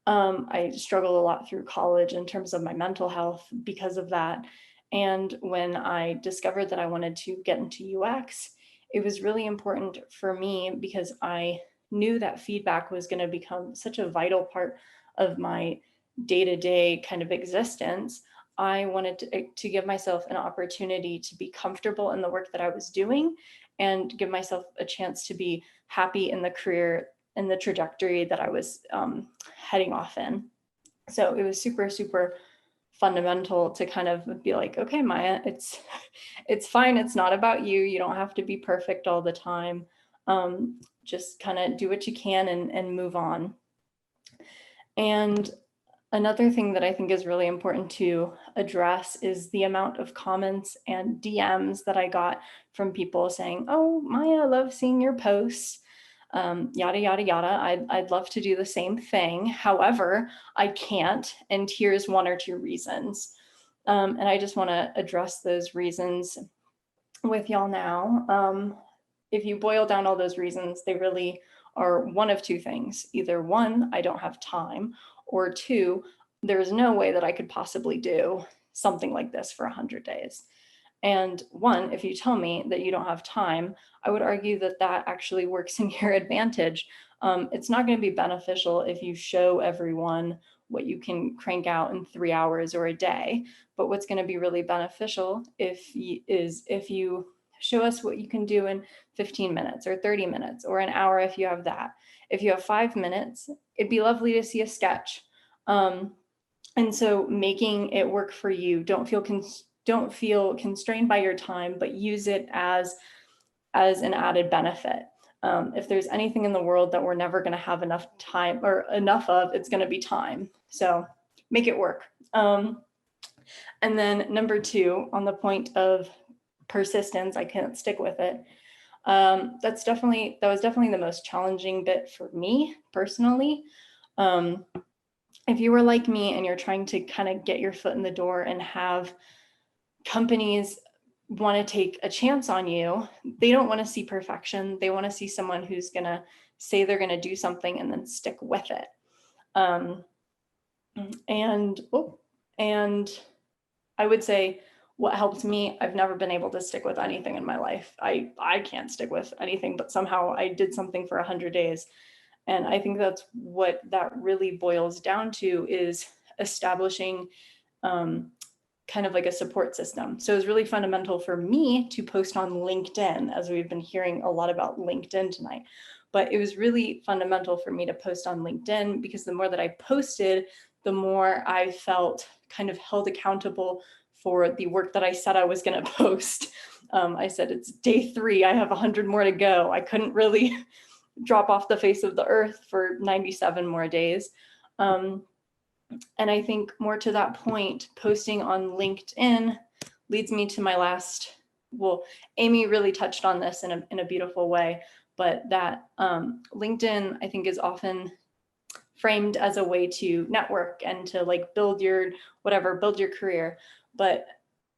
I struggled a lot through college in terms of my mental health because of that. And when I discovered that I wanted to get into UX, it was really important for me because I knew that feedback was going to become such a vital part of my day-to-day kind of existence. I wanted to give myself an opportunity to be comfortable in the work that I was doing and give myself a chance to be happy in the career and the trajectory that I was heading off in. So it was super, super fundamental to kind of be like, okay, Maya, it's fine. It's not about you. You don't have to be perfect all the time. Just kind of do what you can and move on. And another thing that I think is really important to address is the amount of comments and DMs that I got from people saying, oh, Maya, I love seeing your posts. Yada, yada, yada. I'd love to do the same thing. However, I can't. And here's 1 or 2 reasons. And I just want to address those reasons with y'all now. If you boil down all those reasons, they really are one of 2 things. Either 1, I don't have time, or 2, there's no way that I could possibly do something like this for 100 days. And 1, if you tell me that you don't have time, I would argue that that actually works in your advantage. It's not going to be beneficial if you show everyone what you can crank out in 3 hours or a day. But what's going to be really beneficial is if you show us what you can do in 15 minutes or 30 minutes or an hour if you have that. If you have 5 minutes, it'd be lovely to see a sketch. And so making it work for you, don't feel constrained by your time, but use it as an added benefit. If there's anything in the world that we're never going to have enough time or enough of, it's going to be time. So make it work. And then number 2, on the point of persistence, I can't stick with it. That was definitely the most challenging bit for me personally. If you were like me and you're trying to kind of get your foot in the door and have companies want to take a chance on you, they don't want to see perfection. They want to see someone who's going to say they're going to do something and then stick with it. And I would say what helped me, I've never been able to stick with anything in my life. I can't stick with anything, but somehow I did something for 100 days. And I think that's what that really boils down to, is establishing kind of like a support system. So it's really fundamental for me to post on LinkedIn, as we've been hearing a lot about LinkedIn tonight. But it was really fundamental for me to post on LinkedIn, because the more that I posted, the more I felt kind of held accountable for the work that I said I was going to post. I said, it's day 3, I have 100 more to go. I couldn't really drop off the face of the earth for 97 more days. And I think more to that point, posting on LinkedIn leads me to my last, well, Amy really touched on this in a beautiful way, but that LinkedIn, I think, is often framed as a way to network and to like build your career. But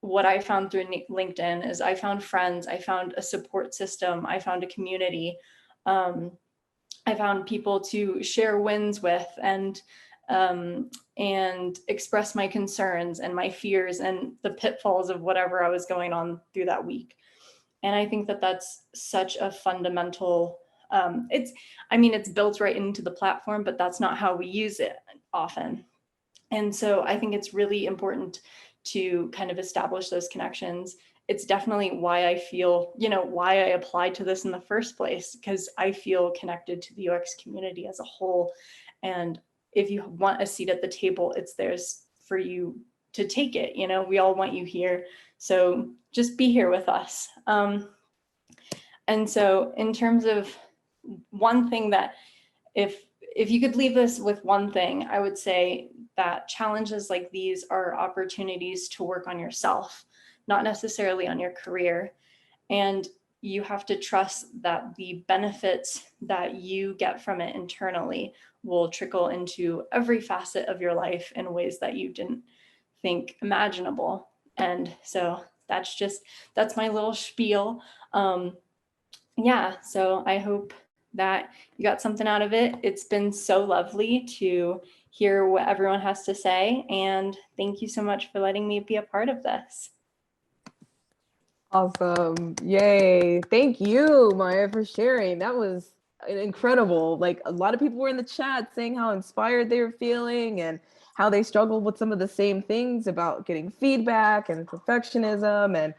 what I found through LinkedIn is I found friends, I found a support system, I found a community. I found people to share wins with and express my concerns and my fears and the pitfalls of whatever I was going on through that week. And I think that that's such a fundamental, it's built right into the platform, but that's not how we use it often. And so I think it's really important to kind of establish those connections. It's definitely why I feel, why I applied to this in the first place, because I feel connected to the UX community as a whole. And if you want a seat at the table, it's theirs for you to take it. We all want you here. So just be here with us. And so in terms of one thing that, if you could leave us with one thing, I would say that challenges like these are opportunities to work on yourself, not necessarily on your career. And you have to trust that the benefits that you get from it internally will trickle into every facet of your life in ways that you didn't think imaginable. And so that's my little spiel. So I hope that you got something out of it. It's been so lovely to hear what everyone has to say. And thank you so much for letting me be a part of this. Awesome. Yay. Thank you, Maya, for sharing. That was incredible. Like, a lot of people were in the chat saying how inspired they were feeling and how they struggled with some of the same things about getting feedback and perfectionism. And